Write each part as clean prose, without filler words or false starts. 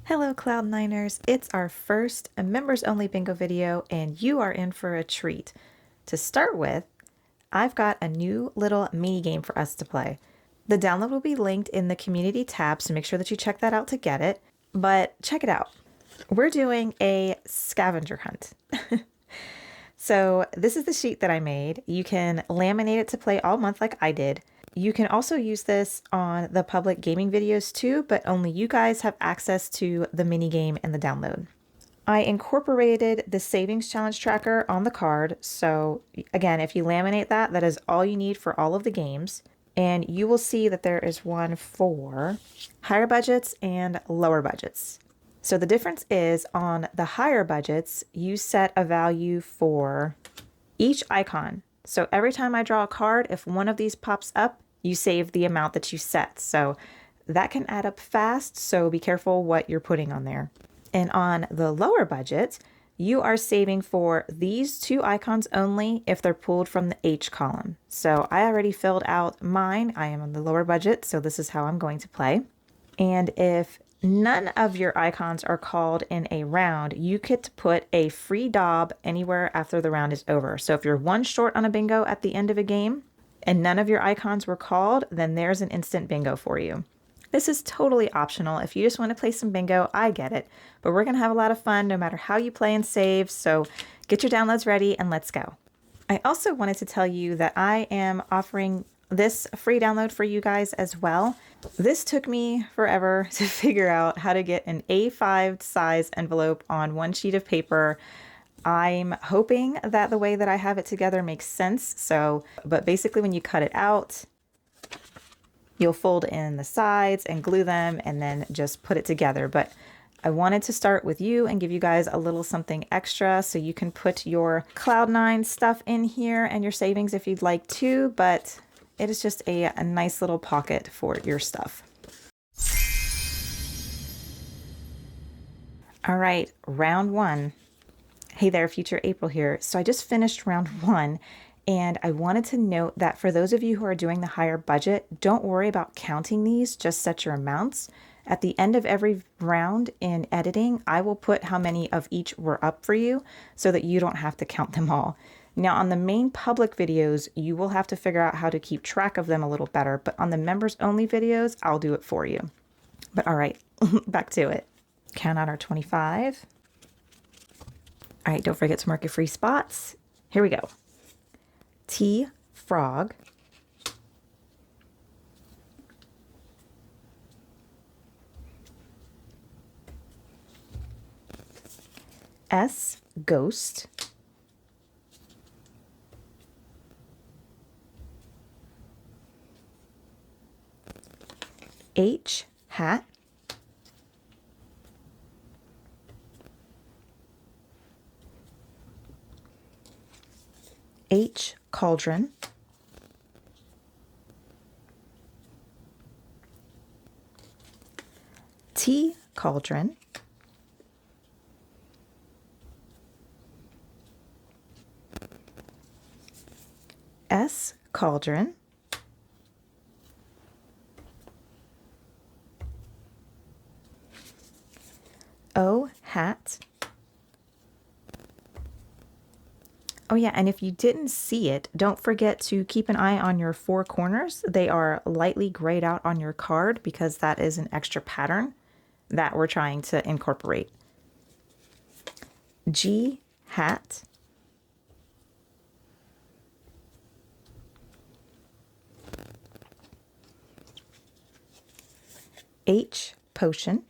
Hello Cloud9ers, it's our first members only bingo video and you are in for a treat. To start with, I've got a new little mini game for us to play. The download will be linked in the community tab, so make sure that you check that out to get it. But check it out. We're doing a scavenger hunt. So this is the sheet that I made. You can laminate it to play all month like I did. You can also use this on the public gaming videos too, but only you guys have access to the mini game and the download. I incorporated the savings challenge tracker on the card. So again, if you laminate that, that is all you need for all of the games. And you will see that there is one for higher budgets and lower budgets. So the difference is on the higher budgets, you set a value for each icon. So every time I draw a card, if one of these pops up, you save the amount that you set. So that can add up fast, so be careful what you're putting on there. And on the lower budget, you are saving for these two icons only if they're pulled from the H column. So I already filled out mine. I am on the lower budget, so this is how I'm going to play. And if none of your icons are called in a round, you get to put a free daub anywhere after the round is over. So if you're one short on a bingo at the end of a game and none of your icons were called, then there's an instant bingo for you. This is totally optional. If you just want to play some bingo, I get it. But we're going to have a lot of fun no matter how you play and save. So get your downloads ready and let's go. I also wanted to tell you that I am offering this free download for you guys as well. This took me forever to figure out how to get an A5 size envelope on one sheet of paper. I'm hoping that the way that I have it together makes sense. But basically when you cut it out, you'll fold in the sides and glue them and then just put it together. But I wanted to start with you and give you guys a little something extra so you can put your Cloud9 stuff in here and your savings if you'd like to, but it is just a nice little pocket for your stuff. All right, round one. Hey there, future April here. So I just finished round one and I wanted to note that for those of you who are doing the higher budget, don't worry about counting these, just set your amounts. At the end of every round in editing, I will put how many of each were up for you so that you don't have to count them all. Now on the main public videos, you will have to figure out how to keep track of them a little better, but on the members only videos, I'll do it for you. But all right, back to it. Count out our 25. All right, don't forget to mark your free spots. Here we go. T, frog. S, ghost. H, hat. H, cauldron. T, cauldron. S, cauldron. O, hat. Oh yeah, and if you didn't see it, don't forget to keep an eye on your four corners. They are lightly grayed out on your card because that is an extra pattern that we're trying to incorporate. G, hat. H, potion.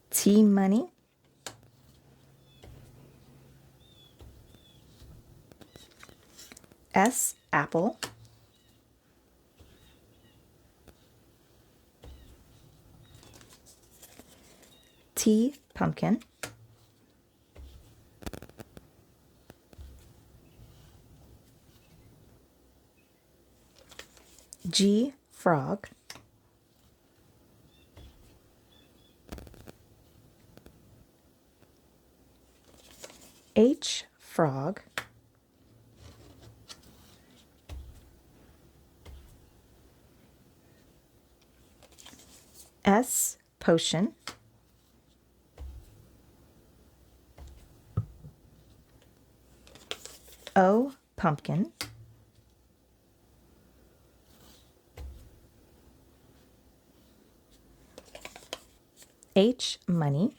T, money. S, apple. T, pumpkin. G, frog. H, frog. S, potion. O, pumpkin. H, money.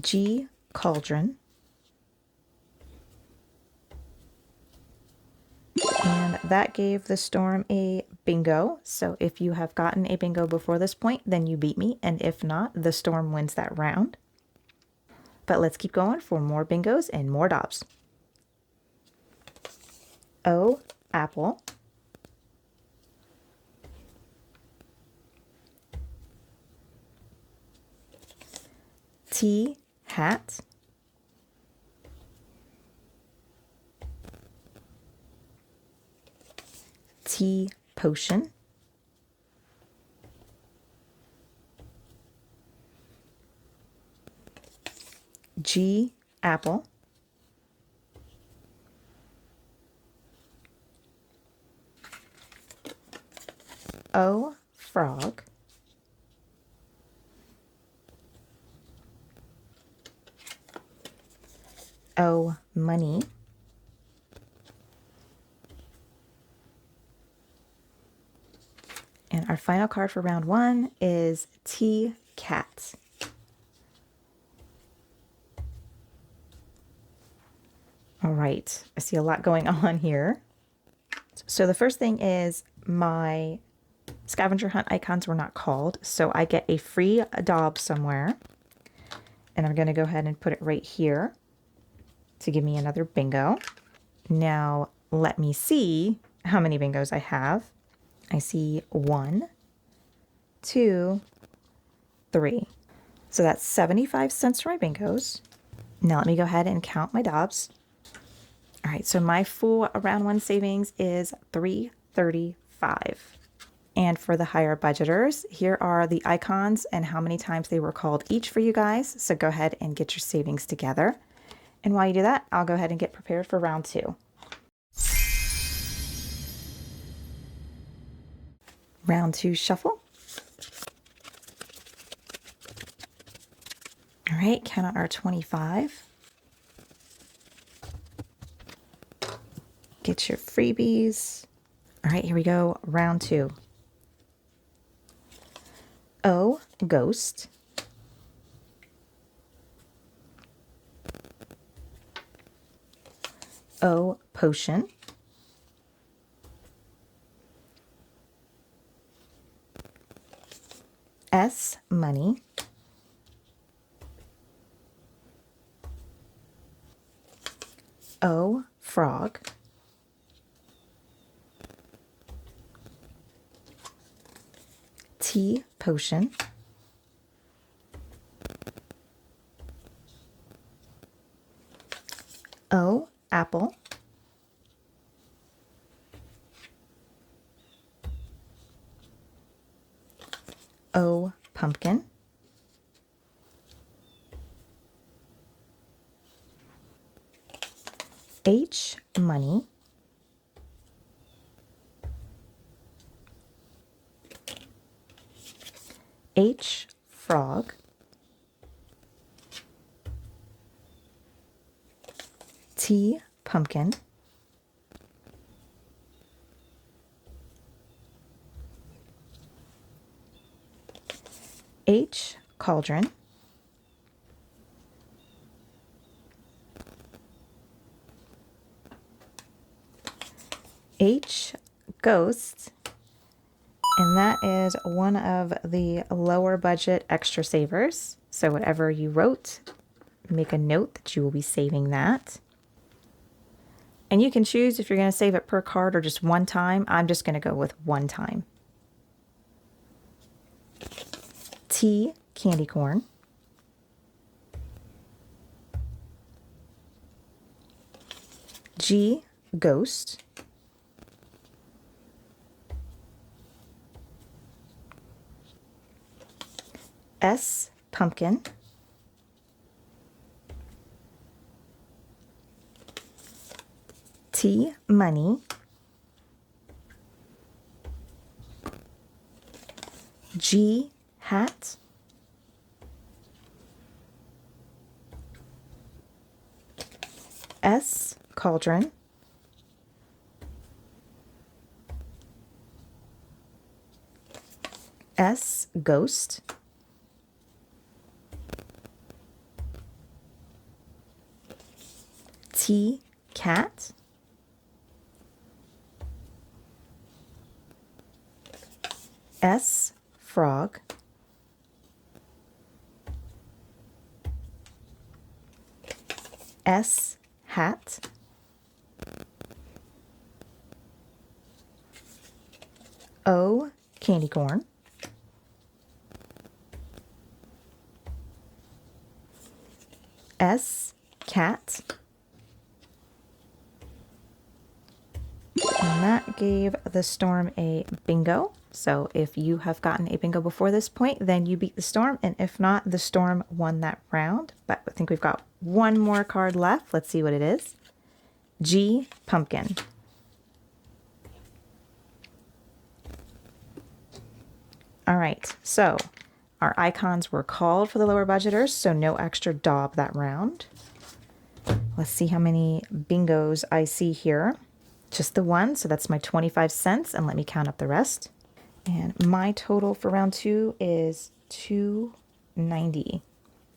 G, cauldron. And that gave the storm a bingo. So if you have gotten a bingo before this point, then you beat me. And if not, the storm wins that round. But let's keep going for more bingos and more Dobbs. O, apple. T, hat. T, potion. G, apple. O, frog. O, money. And our final card for round one is T, cat. All right, I see a lot going on here. So the first thing is my scavenger hunt icons were not called, so I get a free Dobbs somewhere. And I'm going to go ahead and put it right here to give me another bingo. Now let me see how many bingos I have. I see 1, 2, 3. So that's 75 cents for my bingos. Now let me go ahead and count my Dobbs. All right, so my full round one savings is $3.35. And for the higher budgeters, here are the icons and how many times they were called each for you guys. So go ahead and get your savings together. And while you do that, I'll go ahead and get prepared for round two. Round two shuffle. All right, count out our 25. Get your freebies. All right, here we go. Round two. O, ghost. O, potion. S, money. O, frog. T, potion. O, apple. O, pumpkin. H, money. H, frog. T, pumpkin. H, cauldron. H, ghost. And that is one of the lower budget extra savers. So whatever you wrote, make a note that you will be saving that. And you can choose if you're going to save it per card or just one time. I'm just going to go with one time. T, candy corn. G, ghost. S, pumpkin. T, money. G, hat. S, cauldron. S, ghost. T, cat. S, frog. S, hat. O, candy corn. S, cat. And that gave the storm a bingo. So if you have gotten a bingo before this point, then you beat the storm. And if not, the storm won that round. But I think we've got one more card left. Let's see what it is. G, pumpkin. All right, so our icons were called for the lower budgeters, so no extra daub that round. Let's see how many bingos I see here. Just the one, so that's my 25 cents, and let me count up the rest. And my total for round 2 is $2.90.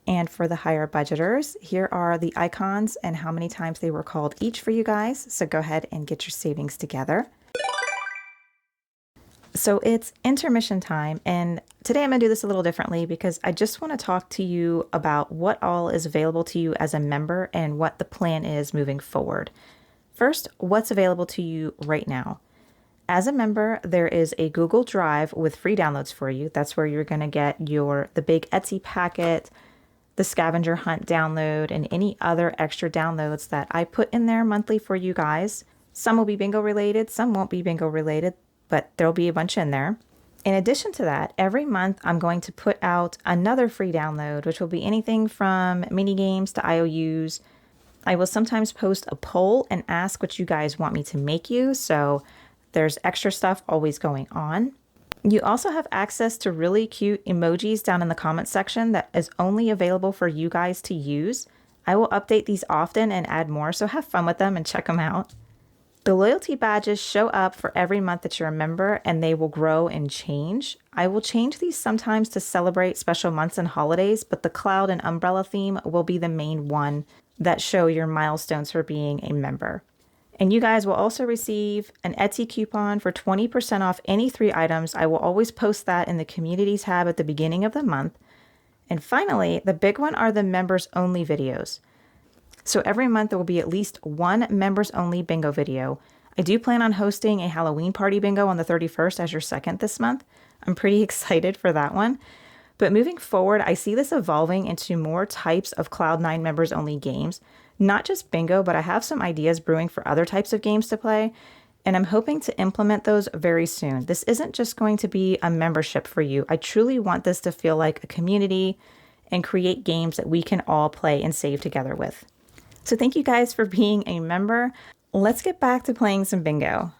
And for the higher budgeters, here are the icons and how many times they were called each for you guys. So go ahead and get your savings together. So it's intermission time, and today I'm going to do this a little differently because I just want to talk to you about what all is available to you as a member and what the plan is moving forward. First, what's available to you right now. As a member, there is a Google Drive with free downloads for you. That's where you're going to get the big Etsy packet, the scavenger hunt download, and any other extra downloads that I put in there monthly for you guys. Some will be bingo related, some won't be bingo related, but there'll be a bunch in there. In addition to that, every month I'm going to put out another free download, which will be anything from mini games to IOUs. I will sometimes post a poll and ask what you guys want me to make you, so there's extra stuff always going on. You also have access to really cute emojis down in the comment section that is only available for you guys to use. I will update these often and add more, so have fun with them and check them out. The loyalty badges show up for every month that you're a member, and they will grow and change. I will change these sometimes to celebrate special months and holidays, but the cloud and umbrella theme will be the main one that show your milestones for being a member. And you guys will also receive an Etsy coupon for 20% off any 3 items. I will always post that in the community tab at the beginning of the month. And finally, the big one are the members only videos. So every month there will be at least one members only bingo video. I do plan on hosting a Halloween party bingo on the 31st as your second this month. I'm pretty excited for that one. But moving forward, I see this evolving into more types of Cloud9 members only games. Not just bingo, but I have some ideas brewing for other types of games to play, and I'm hoping to implement those very soon. This isn't just going to be a membership for you. I truly want this to feel like a community and create games that we can all play and save together with. So thank you guys for being a member. Let's get back to playing some bingo.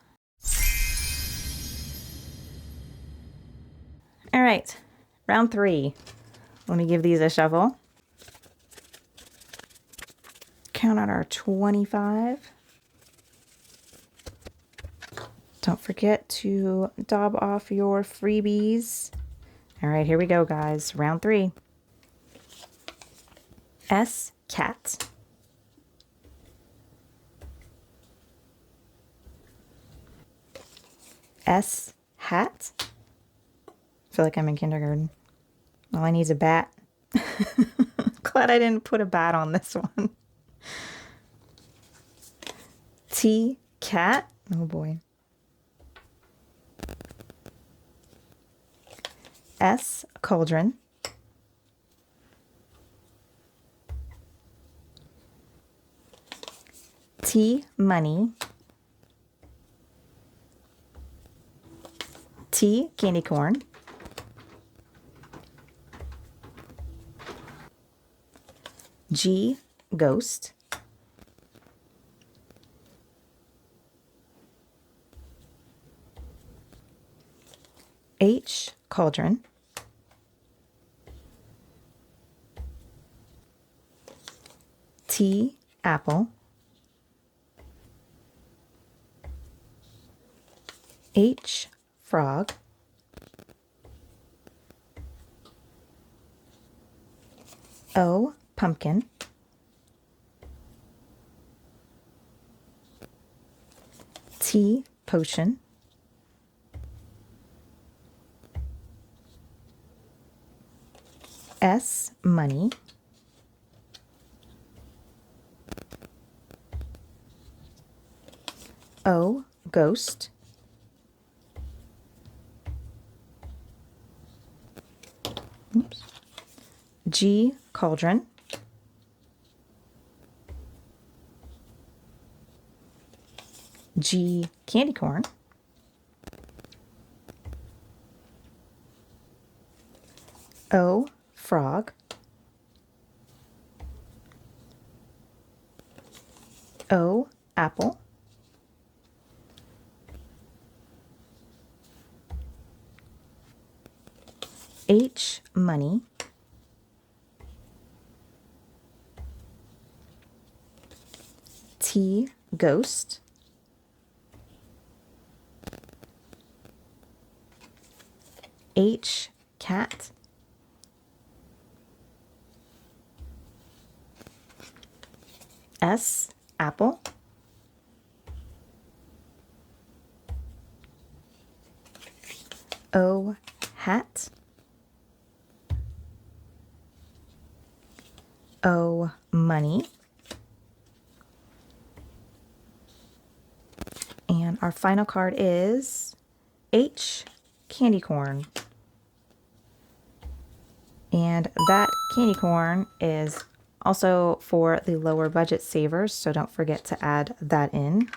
All right, round 3. Let me give these a shuffle. Count out our 25. Don't forget to daub off your freebies. All right, here we go, guys. Round 3. S, cat. S, hat. I feel like I'm in kindergarten. All I need is a bat. Glad I didn't put a bat on this one. T, cat. Oh boy. S, cauldron. T, money. T, candy corn. G, ghost. H, cauldron. T, apple. H, frog. O, pumpkin. T, potion. S, money. O, ghost. Oops. G, cauldron. G, candy corn. O, frog. O, apple. H, money. T, ghost. H, cat. S, apple. O, hat. O, money. And our final card is H, candy corn. And that candy corn is also for the lower budget savers, so don't forget to add that in.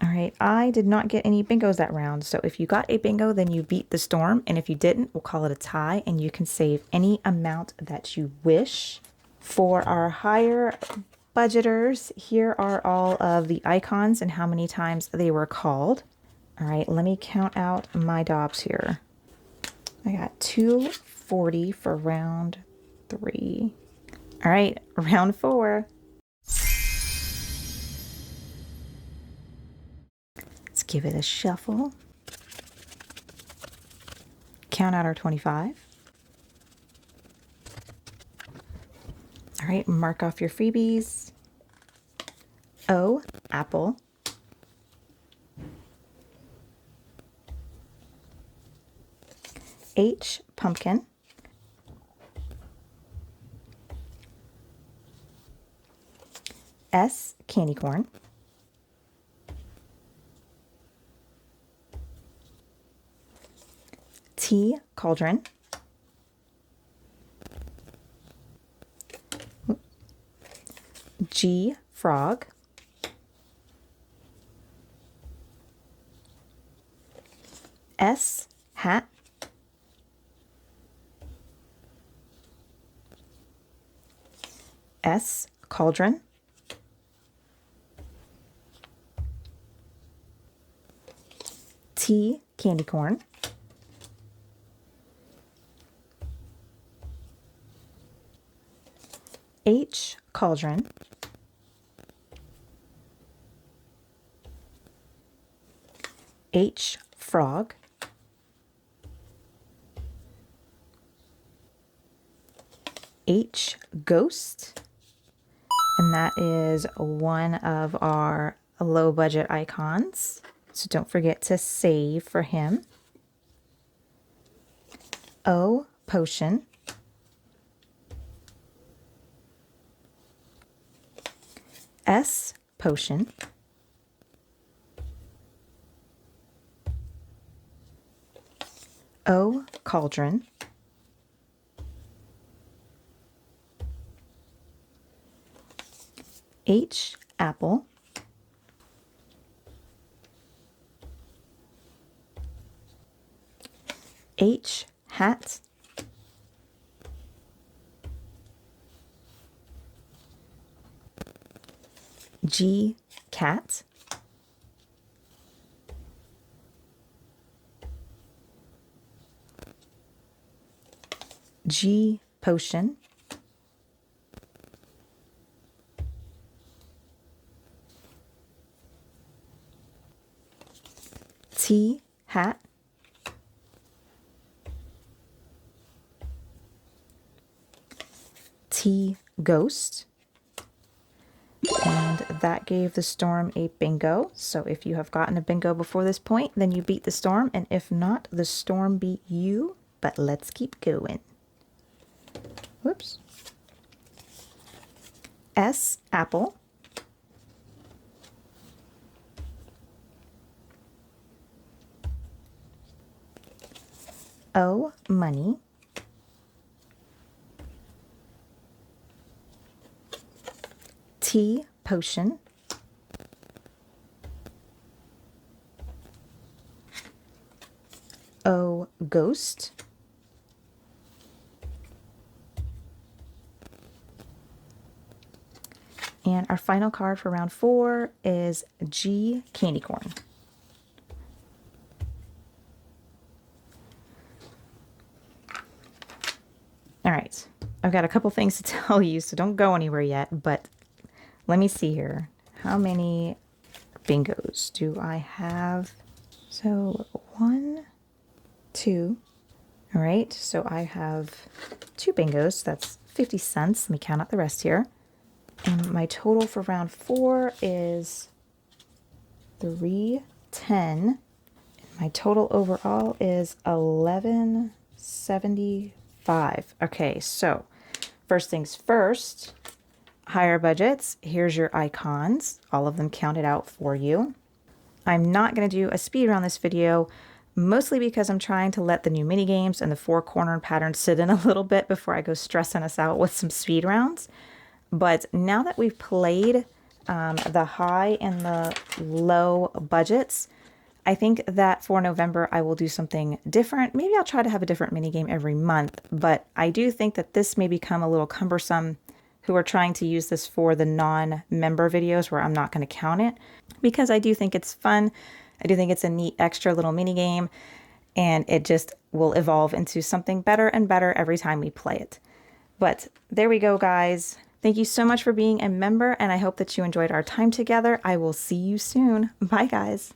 All right, I did not get any bingos that round, so if you got a bingo, then you beat the storm, and if you didn't, we'll call it a tie, and you can save any amount that you wish. For our higher budgeters, here are all of the icons and how many times they were called. All right, let me count out my daubs here. I got 240 for round 3. All right, round 4. Let's give it a shuffle. Count out our 25. All right, mark off your freebies. O, apple. H, pumpkin. S, candy corn. T, cauldron. G, frog. S, hat. S, cauldron. T, candy corn. H, cauldron. H, frog. H, ghost. And that is one of our low budget icons. So don't forget to save for him. O, potion. S, potion. O, cauldron. H, apple. H, hat. G, cat. G potion, T hat, T ghost, and that gave the storm a bingo. So if you have gotten a bingo before this point, then you beat the storm, and if not, the storm beat you. But let's keep going. Whoops. S apple, O money, T potion, O ghost, and our final card for round 4 is G candy corn. All right, I've got a couple things to tell you, so don't go anywhere yet, but let me see here. How many bingos do I have? So 1, 2. All right, so I have 2 bingos. That's 50 cents. Let me count out the rest here. And my total for round 4 is 310. My total overall is 1175. Okay, so first things first, higher budgets. Here's your icons, all of them counted out for you. I'm not going to do a speed around this video, mostly because I'm trying to let the new mini games and the 4-corner patterns sit in a little bit before I go stressing us out with some speed rounds. But now that we've played the high and the low budgets, I think that for November I will do something different. Maybe I'll try to have a different mini game every month, but I do think that this may become a little cumbersome who are trying to use this for the non-member videos where I'm not going to count it, because I do think it's fun. I do think it's a neat extra little mini game, and it just will evolve into something better and better every time we play it. But there we go, guys. Thank you so much for being a member, and I hope that you enjoyed our time together. I will see you soon. Bye, guys.